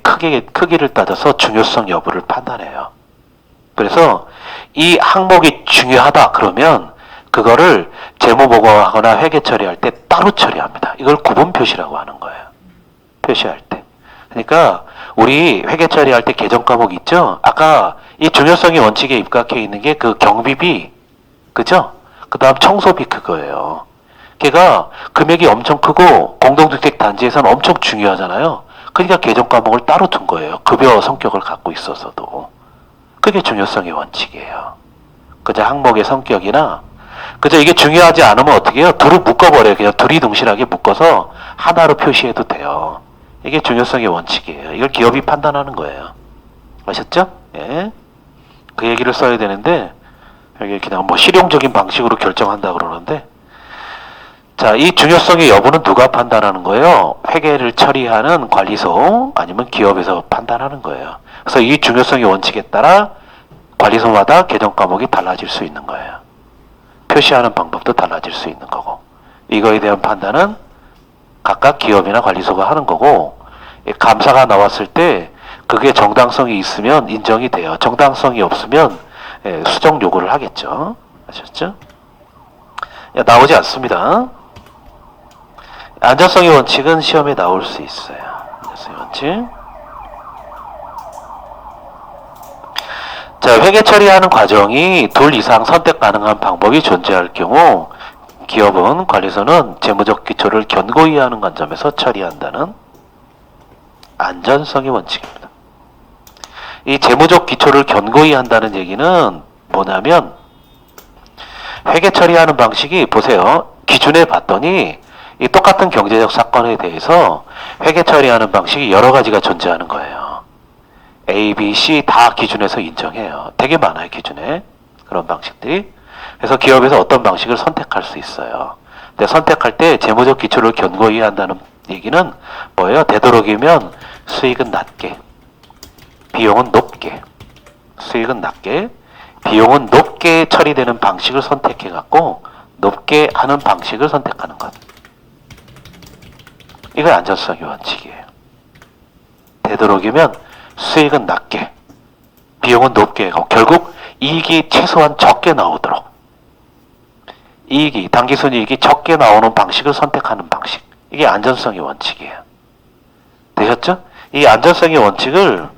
크기를 따져서 중요성 여부를 판단해요. 그래서 이 항목이 중요하다 그러면 그거를 재무보고하거나 회계 처리할 때 따로 처리합니다. 이걸 구분 표시라고 하는 거예요. 표시할 때. 그러니까 우리 회계 처리할 때 계정 과목 있죠? 아까 이 중요성의 원칙에 입각해 있는 게 그 경비비, 그죠? 그 다음 청소비 그거예요. 걔가 금액이 엄청 크고 공동주택 단지에서는 엄청 중요하잖아요. 그러니까 계정 과목을 따로 둔 거예요. 급여 성격을 갖고 있어서도. 그게 중요성의 원칙이에요. 그저 항목의 성격이나 그저 이게 중요하지 않으면 어떻게 해요? 둘을 묶어버려요. 그냥 둘이 동실하게 묶어서 하나로 표시해도 돼요. 이게 중요성의 원칙이에요. 이걸 기업이 판단하는 거예요. 아셨죠? 예. 그 얘기를 써야 되는데 여기 그냥 실용적인 방식으로 결정한다 그러는데, 자, 이 중요성의 여부는 누가 판단하는 거예요? 회계를 처리하는 관리소 아니면 기업에서 판단하는 거예요. 그래서 이 중요성의 원칙에 따라 관리소마다 계정 과목이 달라질 수 있는 거예요. 표시하는 방법도 달라질 수 있는 거고, 이거에 대한 판단은 각각 기업이나 관리소가 하는 거고, 감사가 나왔을 때 그게 정당성이 있으면 인정이 돼요. 정당성이 없으면 수정 요구를 하겠죠. 아셨죠? 나오지 않습니다. 안전성의 원칙은 시험에 나올 수 있어요. 안전성의 원칙. 자, 회계 처리하는 과정이 둘 이상 선택 가능한 방법이 존재할 경우 기업은 관리소는 재무적 기초를 견고히 하는 관점에서 처리한다는 안전성의 원칙입니다. 이 재무적 기초를 견고히 한다는 얘기는 뭐냐면 회계 처리하는 방식이 보세요. 기준에 봤더니 이 똑같은 경제적 사건에 대해서 회계 처리하는 방식이 여러 가지가 존재하는 거예요. A, B, C 다 기준에서 인정해요. 되게 많아요. 기준에. 그런 방식들이. 그래서 기업에서 어떤 방식을 선택할 수 있어요. 근데 선택할 때 재무적 기초를 견고히 한다는 얘기는 뭐예요? 되도록이면 수익은 낮게, 비용은 높게, 수익은 낮게, 비용은 높게 처리되는 방식을 선택해갖고 높게 하는 방식을 선택하는 것. 이게 안전성의 원칙이에요. 되도록이면 수익은 낮게, 비용은 높게 하고 결국 이익이 최소한 적게 나오도록, 당기순이익이 적게 나오는 방식을 선택하는 방식. 이게 안전성의 원칙이에요. 되셨죠? 이 안전성의 원칙을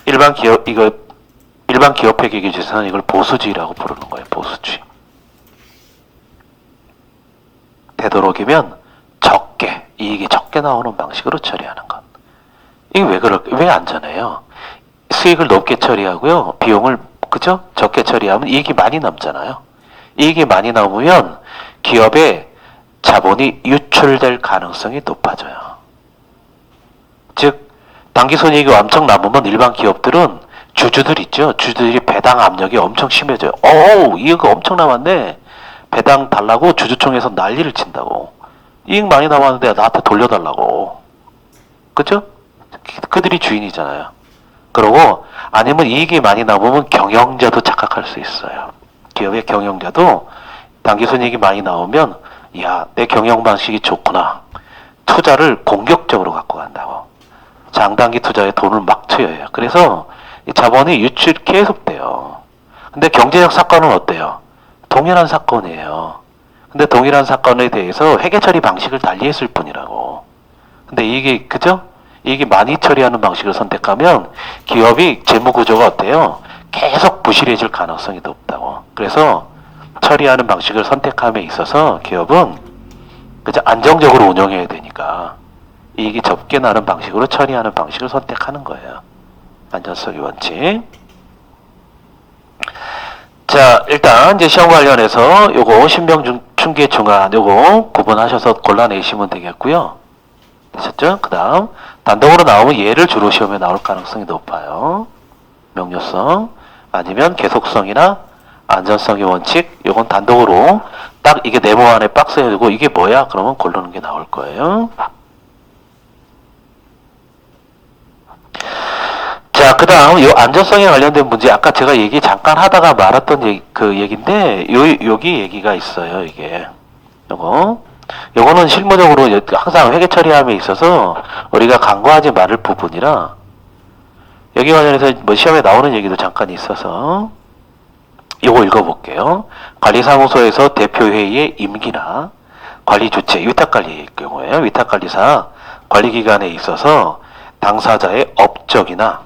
일반 기업 회계 기준에서는 이걸 보수주의라고 부르는 거예요. 보수주의. 되도록이면 적게, 이익이 적게 나오는 방식으로 처리하는 것. 이게 왜 안전해요? 수익을 높게 처리하고요. 비용을, 그죠? 적게 처리하면 이익이 많이 남잖아요. 이익이 많이 남으면 기업의 자본이 유출될 가능성이 높아져요. 즉, 당기순이익이 엄청 남으면 일반 기업들은 주주들 있죠. 주주들이 배당 압력이 엄청 심해져요. 이익 엄청 남았네. 배당 달라고 주주총회에서 난리를 친다고. 이익 많이 남았는데 나한테 돌려달라고. 그죠? 그들이 주인이잖아요. 그러고 아니면 이익이 많이 나오면 경영자도 착각할 수 있어요. 기업의 경영자도 당기순이익이 많이 나오면 야, 내 경영 방식이 좋구나. 투자를 공격적으로 갖고 간다고. 장단기 투자에 돈을 막 투여해요. 그래서 이 자본이 유출이 계속돼요. 근데 경제적 사건은 어때요? 동일한 사건이에요. 근데 동일한 사건에 대해서 회계 처리 방식을 달리했을 뿐이라고. 근데 이게 그죠? 이게 많이 처리하는 방식을 선택하면 기업이 재무 구조가 어때요? 계속 부실해질 가능성이 높다고. 그래서 처리하는 방식을 선택함에 있어서 기업은 그죠? 안정적으로 운영해야 되니까 이익이 적게 나는 방식으로 처리하는 방식을 선택하는 거예요. 안전성의 원칙. 자, 일단 이제 시험 관련해서 요거 신병 충계 중한 요거 구분하셔서 골라내시면 되겠고요. 되셨죠? 그 다음 단독으로 나오면 얘를 주로 시험에 나올 가능성이 높아요. 명료성 아니면 계속성이나 안전성의 원칙. 요건 단독으로 딱 이게 네모 안에 박스에 두고 이게 뭐야? 그러면 고르는 게 나올 거예요. 자, 그 다음 요 안전성에 관련된 문제 아까 제가 얘기 잠깐 하다가 말았던 그 얘기인데 여기 얘기가 있어요. 이게 요거는 실무적으로 항상 회계 처리함에 있어서 우리가 간과하지 말을 부분이라 여기 관련해서 뭐 시험에 나오는 얘기도 잠깐 있어서 요거 읽어볼게요. 관리사무소에서 대표회의의 임기나 관리주체, 위탁관리의 경우에요. 위탁관리사 관리기관에 있어서 당사자의 업적이나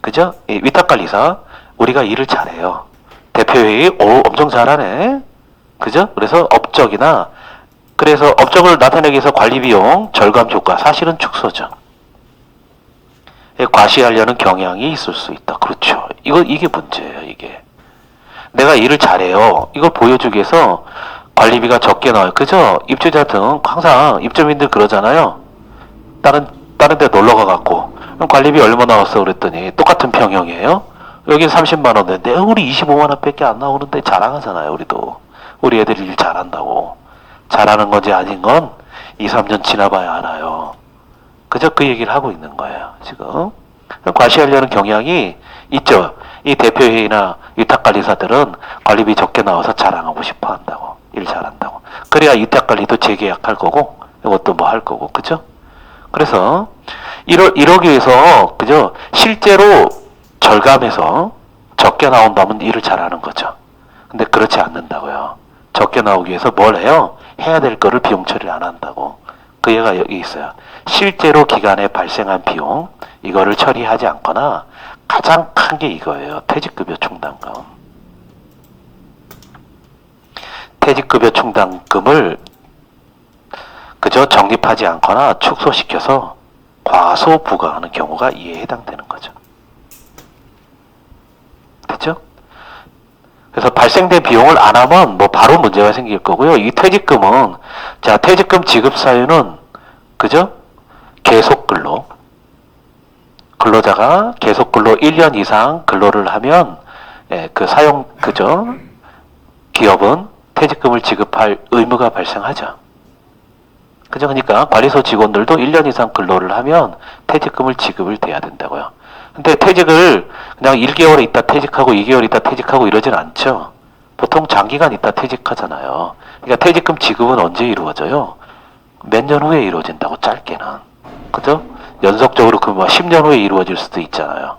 그죠? 이 위탁관리사 우리가 일을 잘해요. 대표회의 엄청 잘하네. 그죠? 그래서 업적이나 그래서 업적을 나타내기 위해서 관리비용 절감 효과 사실은 축소죠. 과시하려는 경향이 있을 수 있다. 그렇죠. 이게 문제예요. 이게 내가 일을 잘해요. 이걸 보여주기 위해서 관리비가 적게 나와요. 그죠? 입주자 등 항상 입주민들 그러잖아요. 다른 데 놀러 가갖고 관리비 얼마 나왔어 그랬더니 똑같은 평형이에요. 여긴 30만 원인데 우리 25만 원밖에 안 나오는데 자랑하잖아요. 우리도 우리 애들이 일 잘한다고. 잘하는 건지 아닌 건 2, 3년 지나봐야 알아요. 그저 그 얘기를 하고 있는 거예요. 지금 과시하려는 경향이 있죠. 이 대표회의나 위탁관리사들은 관리비 적게 나와서 자랑하고 싶어 한다고. 일 잘한다고. 그래야 위탁관리도 재계약할 거고 이것도 뭐 할 거고. 그죠? 그래서 이러기 위해서 그죠? 실제로 절감해서 적게 나온다면 일을 잘하는 거죠. 근데 그렇지 않는다고요. 적게 나오기 위해서 뭘 해요? 해야 될 거를 비용 처리를 안 한다고. 그 얘가 여기 있어요. 실제로 기간에 발생한 비용 이거를 처리하지 않거나 가장 큰 게 이거예요. 퇴직급여 충당금. 퇴직급여 충당금을 그저 적립하지 않거나 축소시켜서 과소 부과하는 경우가 이에 해당되는 거죠. 됐죠? 그래서 발생된 비용을 안 하면 뭐 바로 문제가 생길 거고요. 이 퇴직금은 자 퇴직금 지급 사유는 그죠? 계속 근로. 근로자가 계속 근로 1년 이상 근로를 하면 그 사용 그죠? 기업은 퇴직금을 지급할 의무가 발생하죠. 그죠? 그러니까 관리소 직원들도 1년 이상 근로를 하면 퇴직금을 지급을 돼야 된다고요. 근데 퇴직을 그냥 1개월 있다 퇴직하고 2개월 있다 퇴직하고 이러진 않죠. 보통 장기간 있다 퇴직하잖아요. 그러니까 퇴직금 지급은 언제 이루어져요? 몇 년 후에 이루어진다고 짧게는. 그죠? 연속적으로 그 뭐 10년 후에 이루어질 수도 있잖아요.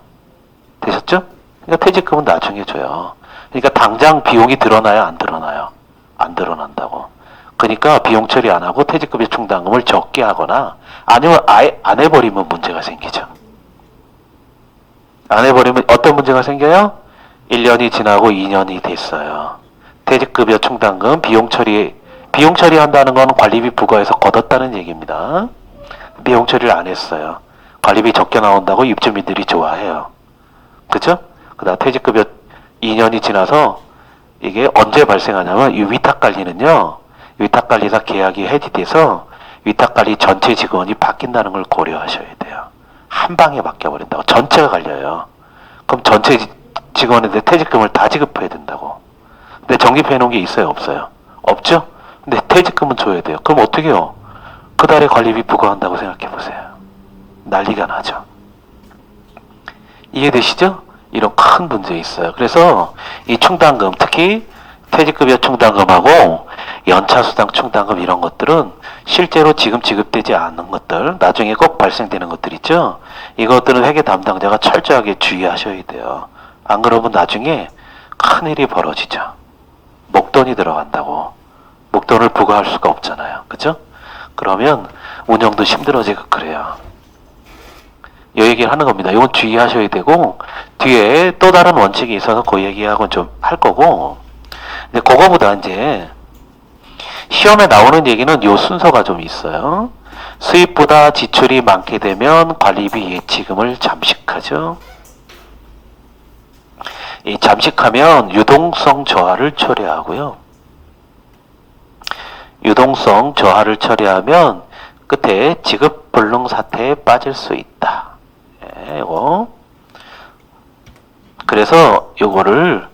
되셨죠? 그러니까 퇴직금은 나중에 줘요. 그러니까 당장 비용이 드러나요? 안 드러나요? 안 드러난다고. 그러니까 비용 처리 안 하고 퇴직급여 충당금을 적게 하거나 아니면 아예 안 해버리면 문제가 생기죠. 안 해버리면 어떤 문제가 생겨요? 1년이 지나고 2년이 됐어요. 퇴직급여 충당금 비용 처리한다는 건 관리비 부과해서 걷었다는 얘기입니다. 비용 처리를 안 했어요. 관리비 적게 나온다고 입주민들이 좋아해요. 그죠? 그 다음 퇴직급여 2년이 지나서 이게 언제 발생하냐면 이 위탁관리는요. 위탁관리사 계약이 해지돼서 위탁관리 전체 직원이 바뀐다는 걸 고려하셔야 돼요. 한 방에 바뀌어버린다고. 전체가 갈려요. 그럼 전체 직원한테 퇴직금을 다 지급해야 된다고. 근데 적립해 놓은 게 있어요? 없어요? 없죠? 근데 퇴직금은 줘야 돼요. 그럼 어떻게 해요? 그 달에 관리비 부과한다고 생각해 보세요. 난리가 나죠. 이해되시죠? 이런 큰 문제 있어요. 그래서 이 충당금, 특히 퇴직급여 충당금하고 연차수당 충당금 이런 것들은 실제로 지금 지급되지 않는 것들, 나중에 꼭 발생되는 것들 있죠? 이것들은 회계 담당자가 철저하게 주의하셔야 돼요. 안 그러면 나중에 큰일이 벌어지죠. 목돈이 들어간다고. 목돈을 부과할 수가 없잖아요. 그죠? 그러면 운영도 힘들어지고 그래요. 이 얘기를 하는 겁니다. 이건 주의하셔야 되고, 뒤에 또 다른 원칙이 있어서 그 얘기하고는 좀 할 거고, 근데 그거보다 이제 시험에 나오는 얘기는 요 순서가 좀 있어요. 수입보다 지출이 많게 되면 관리비 예치금을 잠식하죠. 이 잠식하면 유동성 저하를 처리하고요. 유동성 저하를 처리하면 끝에 지급 불능 사태에 빠질 수 있다. 이거. 그래서 요거를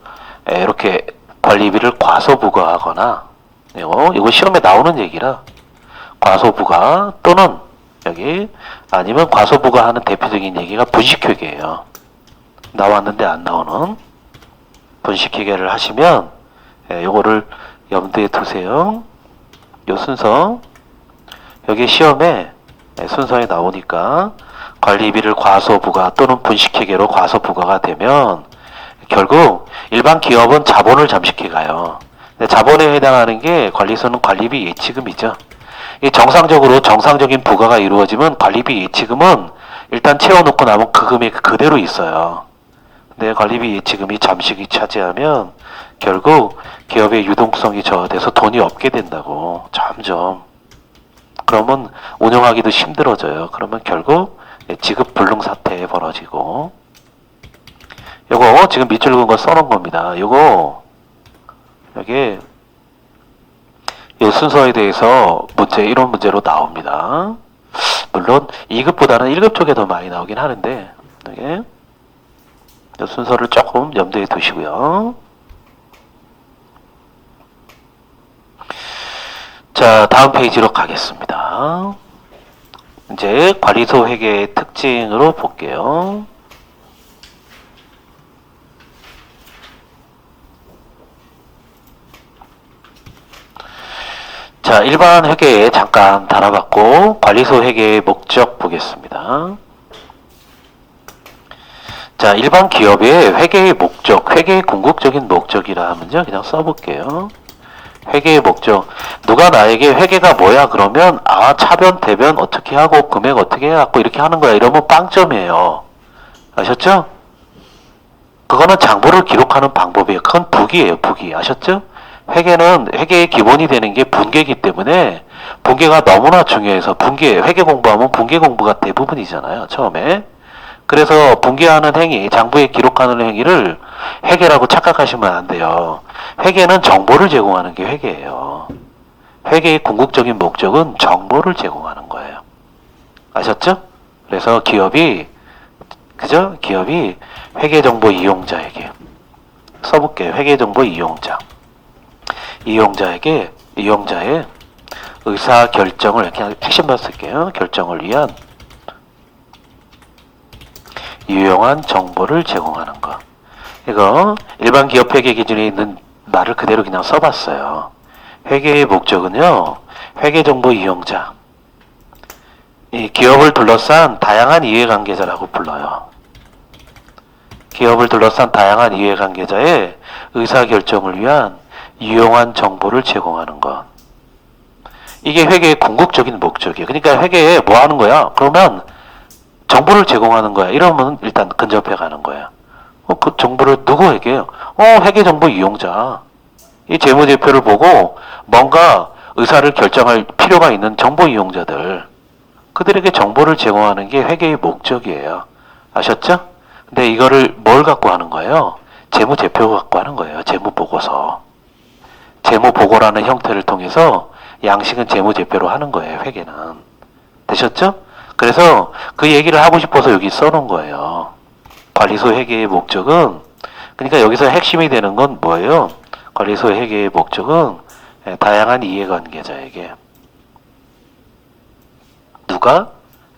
이렇게 관리비를 과소부과하거나 이거 시험에 나오는 얘기라 과소부과 또는 여기 아니면 과소부과하는 대표적인 얘기가 분식회계예요. 나왔는데 안 나오는 분식회계를 하시면 요거를 염두에 두세요. 요 순서 여기 시험에 순서에 나오니까 관리비를 과소부과 또는 분식회계로 과소부과가 되면 결국 일반 기업은 자본을 잠식해 가요. 근데 자본에 해당하는 게 관리소는 관리비 예치금이죠. 이 정상적인 부과가 이루어지면 관리비 예치금은 일단 채워놓고 나면 그 금액 그대로 있어요. 근데 관리비 예치금이 잠식이 차지하면 결국 기업의 유동성이 저하돼서 돈이 없게 된다고. 점점. 그러면 운영하기도 힘들어져요. 그러면 결국 지급 불능 사태에 벌어지고. 요거 지금 밑줄 그은 거 써놓은 겁니다. 요거 여기 요 순서에 대해서 문제 이런 문제로 나옵니다. 물론 2급보다는 1급 쪽에 더 많이 나오긴 하는데 이게 요 순서를 조금 염두에 두시고요. 자, 다음 페이지로 가겠습니다. 이제 관리소 회계의 특징으로 볼게요. 자, 일반 회계에 잠깐 달아봤고 관리소 회계의 목적 보겠습니다. 자, 일반 기업의 회계의 목적, 회계의 궁극적인 목적이라 하면요. 그냥 써볼게요. 회계의 목적. 누가 나에게 회계가 뭐야 그러면 차변 대변 어떻게 하고 금액 어떻게 해갖고 이렇게 하는 거야 이러면 빵점이에요. 아셨죠? 그거는 장부를 기록하는 방법이에요. 그건 북이에요. 북이. 아셨죠? 회계의 기본이 되는 게 분계이기 때문에 분계가 너무나 중요해서 회계 공부하면 분계 공부가 대부분이잖아요. 처음에. 그래서 분계하는 행위, 장부에 기록하는 행위를 회계라고 착각하시면 안 돼요. 회계는 정보를 제공하는 게 회계예요. 회계의 궁극적인 목적은 정보를 제공하는 거예요. 아셨죠? 그래서 기업이 회계정보 이용자에게 써볼게요. 회계정보 이용자의 의사결정을 그냥 핵심만 쓸게요. 결정을 위한 유용한 정보를 제공하는 것. 이거 일반 기업 회계 기준에 있는 말을 그대로 그냥 써봤어요. 회계의 목적은요. 회계정보 이용자. 이 기업을 둘러싼 다양한 이해관계자라고 불러요. 기업을 둘러싼 다양한 이해관계자의 의사결정을 위한 유용한 정보를 제공하는 것. 이게 회계의 궁극적인 목적이에요. 그러니까 회계에 뭐 하는 거야? 그러면 정보를 제공하는 거야. 이러면 일단 근접해 가는 거야. 그 정보를 누구에게요? 회계정보 이용자. 이 재무제표를 보고 뭔가 의사를 결정할 필요가 있는 정보 이용자들. 그들에게 정보를 제공하는 게 회계의 목적이에요. 아셨죠? 근데 이거를 뭘 갖고 하는 거예요? 재무제표 갖고 하는 거예요. 재무보고서. 재무보고라는 형태를 통해서 양식은 재무제표로 하는 거예요. 회계는. 되셨죠? 그래서 그 얘기를 하고 싶어서 여기 써놓은 거예요. 관리소 회계의 목적은 그러니까 여기서 핵심이 되는 건 뭐예요? 관리소 회계의 목적은 다양한 이해관계자에게 누가?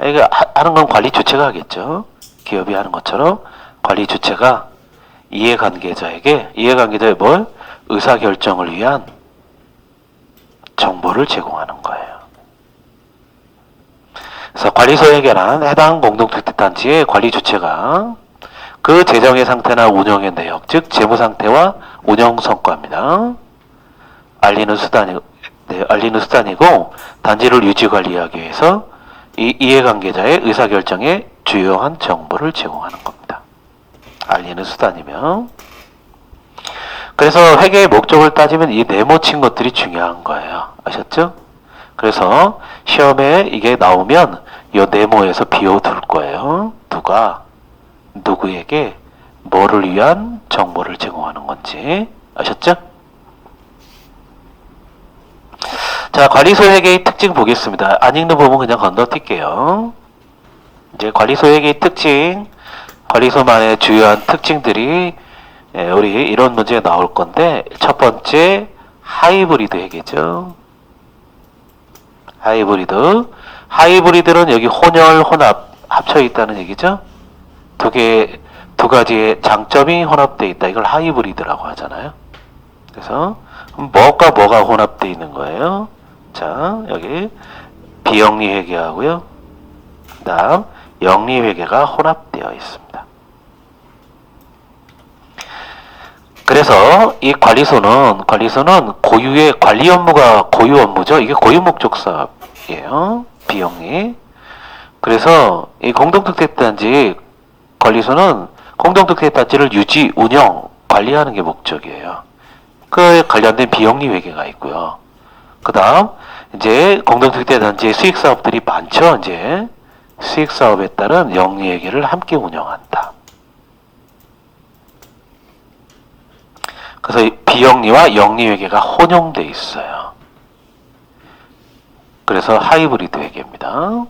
이거 하는 건 관리 주체가 하겠죠. 기업이 하는 것처럼 관리 주체가 이해관계자의 뭘? 의사결정을 위한 정보를 제공하는 거예요. 그래서 관리소에게는 해당 공동주택단지의 관리 주체가 그 재정의 상태나 운영의 내역, 즉 재무 상태와 운영 성과입니다. 알리는 수단이고 단지를 유지 관리하기 위해서 이 이해관계자의 의사결정에 주요한 정보를 제공하는 겁니다. 알리는 수단이며. 그래서 회계의 목적을 따지면 이 네모친 것들이 중요한 거예요. 아셨죠? 그래서 시험에 이게 나오면 이 네모에서 비워둘 거예요. 누가 누구에게 뭐를 위한 정보를 제공하는 건지. 아셨죠? 자, 관리소 회계의 특징 보겠습니다. 안 읽는 부분 그냥 건너뛸게요. 이제 관리소 회계의 특징, 관리소만의 주요한 특징들이 우리 이런 문제에 나올 건데, 첫 번째 하이브리드 회계죠. 하이브리드는 여기 혼혈, 혼합 합쳐 있다는 얘기죠. 두 가지의 장점이 혼합되어 있다. 이걸 하이브리드라고 하잖아요. 그래서 뭐가 혼합되어 있는 거예요. 자, 여기 비영리 회계하고요. 그 다음 영리 회계가 혼합되어 있습니다. 그래서 이 관리소는 고유의 관리 업무가 고유 업무죠. 이게 고유 목적 사업이에요. 비영리. 그래서 이 공동주택단지 관리소는 공동주택단지를 유지, 운영, 관리하는 게 목적이에요. 그에 관련된 비영리 회계가 있고요. 그 다음 이제 공동주택단지의 수익 사업들이 많죠. 이제 수익 사업에 따른 영리 회계를 함께 운영한다. 그래서 비영리와 영리 회계가 혼용돼 있어요. 그래서 하이브리드 회계입니다.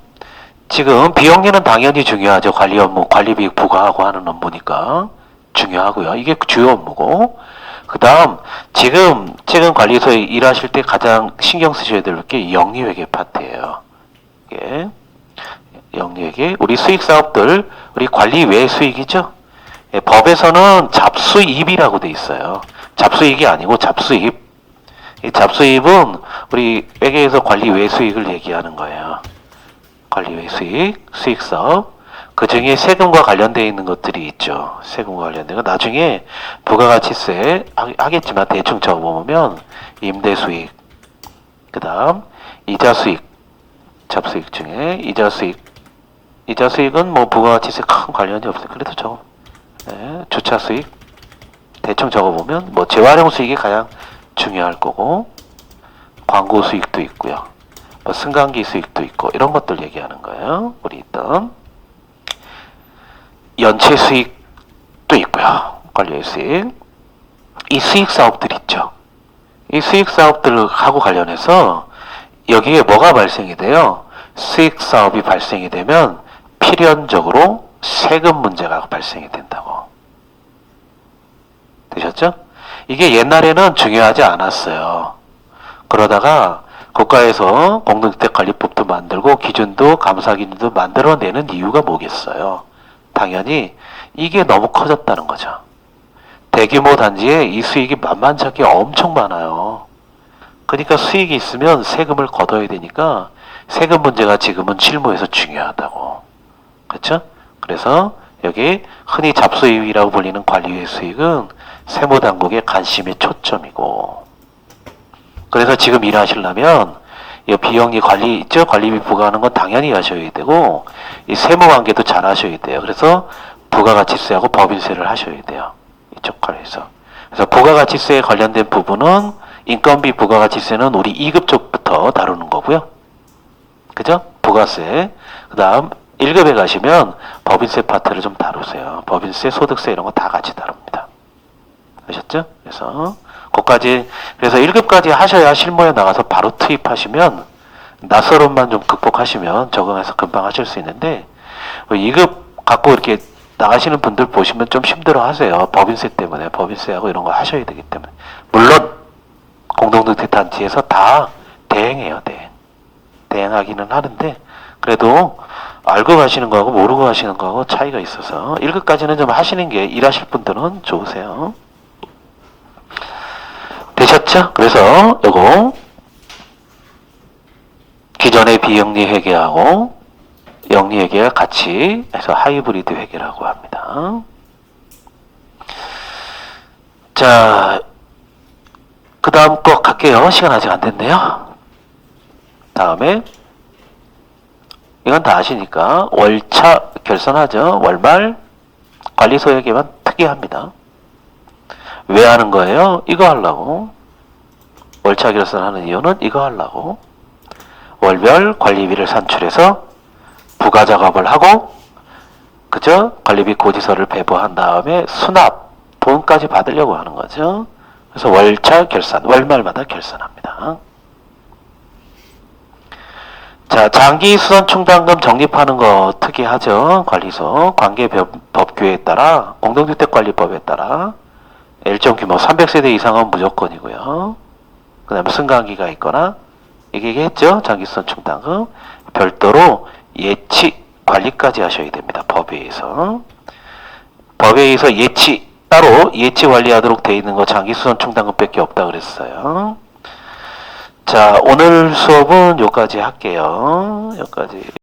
지금 비영리는 당연히 중요하죠. 관리 업무, 관리비익 부과하고 하는 업무니까 중요하고요. 이게 주요 업무고. 그 다음 지금 관리소에 일하실 때 가장 신경 쓰셔야 될 게 영리회계 파트예요. 이게 영리회계, 우리 수익 사업들, 우리 관리 외 수익이죠. 법에서는 잡수입이라고 돼 있어요. 잡수익이 아니고 잡수입. 이 잡수입은 우리 회계에서 관리 외 수익을 얘기하는 거예요. 관리 외 수익, 수익 사업. 그 중에 세금과 관련되어 있는 것들이 있죠. 세금과 관련된 거. 나중에 부가가치세 하겠지만 대충 적어보면 임대수익, 그 다음 이자수익, 잡수익 중에 이자수익은 뭐 부가가치세 큰 관련이 없어요. 그래도 적어. 네, 주차수익 대충 적어보면 뭐 재활용수익이 가장 중요할 거고, 광고수익도 있고요. 뭐 승강기 수익도 있고 이런 것들 얘기하는 거예요. 우리 있던 연체 수익도 있고요. 관리의 수익. 이 수익 사업들 있죠. 이 수익 사업들하고 관련해서 여기에 뭐가 발생이 돼요? 수익 사업이 발생이 되면 필연적으로 세금 문제가 발생이 된다고. 되셨죠? 이게 옛날에는 중요하지 않았어요. 그러다가 국가에서 공동주택관리법도 만들고 기준도 감사 기준도 만들어내는 이유가 뭐겠어요? 당연히 이게 너무 커졌다는 거죠. 대규모 단지에 이 수익이 만만찮게 엄청 많아요. 그러니까 수익이 있으면 세금을 걷어야 되니까 세금 문제가 지금은 실무에서 중요하다고. 그렇죠? 그래서 여기 흔히 잡수입이라고 불리는 관리의 수익은 세무당국의 관심의 초점이고, 그래서 지금 일하시려면 이 비영리 관리 있죠? 관리비 부과하는 건 당연히 하셔야 되고, 이 세무 관계도 잘 하셔야 돼요. 그래서 부가가치세하고 법인세를 하셔야 돼요. 이쪽 관리에서. 그래서 부가가치세에 관련된 부분은 인건비 부가가치세는 우리 2급 쪽부터 다루는 거고요. 그죠? 부가세. 그 다음 1급에 가시면 법인세 파트를 좀 다루세요. 법인세, 소득세 이런 거 다 같이 다룹니다. 아셨죠? 그래서 그래서 1급까지 하셔야 실무에 나가서 바로 투입하시면, 낯설음만 좀 극복하시면 적응해서 금방 하실 수 있는데, 2급 갖고 이렇게 나가시는 분들 보시면 좀 힘들어 하세요. 법인세 때문에. 법인세하고 이런 거 하셔야 되기 때문에. 물론 공동주택단지에서 다 대행해요. 대행하기는 하는데 그래도 알고 가시는 거하고 모르고 가시는 거하고 차이가 있어서 1급까지는 좀 하시는 게 일하실 분들은 좋으세요. 되셨죠? 그래서 요거 기존의 비영리 회계하고 영리 회계가 같이 해서 하이브리드 회계라고 합니다. 자, 그 다음 거 갈게요. 시간 아직 안 됐네요. 다음에 이건 다 아시니까 월차 결산하죠. 월말 관리소에게만 특이합니다. 왜 하는 거예요? 이거 하려고. 월차 결산하는 이유는 이거 하려고. 월별 관리비를 산출해서 부가 작업을 하고, 그죠? 관리비 고지서를 배부한 다음에 수납, 돈까지 받으려고 하는 거죠. 그래서 월차 결산, 월말마다 결산합니다. 자, 장기 수선 충당금 적립하는 거 특이하죠. 관리소 관계법규에 따라 공동주택관리법에 따라 일정 규모 300세대 이상은 무조건이고요. 그 다음에 승강기가 있거나 이게 했죠. 장기 수선 충당금 별도로 예치 관리까지 하셔야 됩니다. 법에 의해서. 법에 의해서 예치 따로 예치 관리하도록 돼 있는 거 장기 수선 충당금밖에 없다 그랬어요. 자, 오늘 수업은 여기까지 할게요. 여기까지.